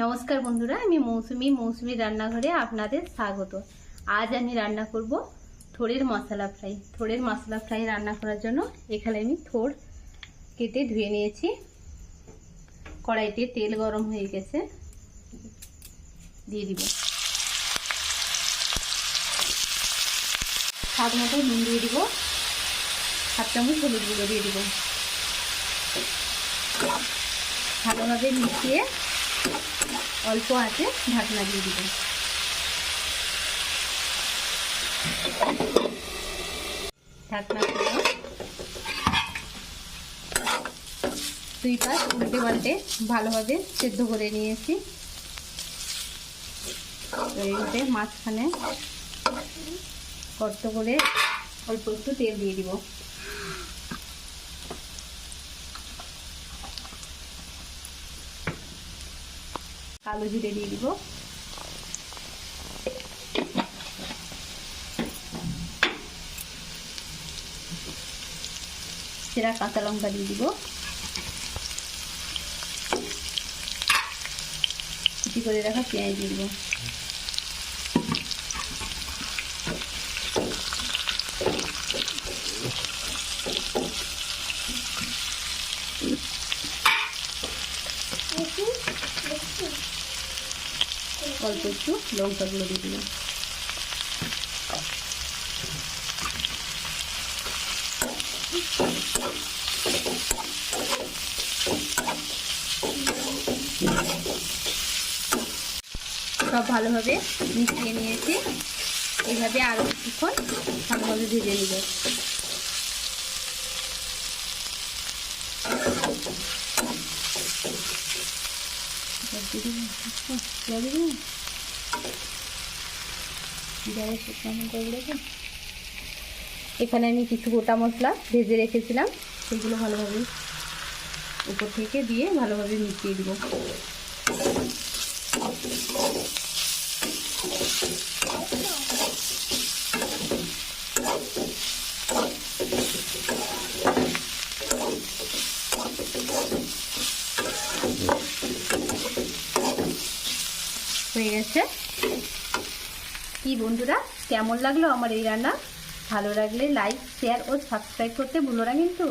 নমস্কার বন্ধুরা, আমি মৌসুমি রান্নাঘরে আপনাদের স্বাগত। আজ আমি রান্না করব থোড়ের মশলা ফ্রাই। থোড়ের মশলা ফ্রাই রান্না করার জন্য এখানে আমি থোড় কেটে ধুয়ে নিয়েছি। কড়াইতে তেল গরম হয়ে গেছে, দিয়ে দিব। স্বাদ মতো নুন দিয়ে দিব, 7 চামচ হলুদ গুঁড়ো দিয়ে দিব। ভালোভাবে মিশিয়ে অল্প আঁচে ঢাকনা দিয়ে দিব। ঢাকনা খুলে 2 পাশ উল্টে পাল্টে ভালোভাবে সেদ্ধ করে নিয়েছি। এইভাবে মাঝখানে গর্ত করে অল্প একটু তেল দিয়ে দিব। কালো জিরে দিয়ে দিব, সেরা কাঁচা লঙ্কা দিয়ে দিব, কুচি করে রাখা পেঁয়াজ দিয়ে দিব। অল্প একটু লঙ্কা গুঁড়ো দিয়ে দিলাম। সব ভালোভাবে মিশিয়ে নিয়েছি। এইভাবে আরো কিছুক্ষণ ভালোভাবে ভেজে নিব। এখানে আমি কিছু গোটা মশলা ভেজে রেখেছিলাম, সেগুলো ভালোভাবে উপর থেকে দিয়ে ভালোভাবে মিশিয়ে দিব। হয়ে গেছে। কি বন্ধুরা, কেমন লাগলো আমার এই রান্না? ভালো লাগলে লাইক, শেয়ার ও সাবস্ক্রাইব করতে ভুলো না কিন্তু।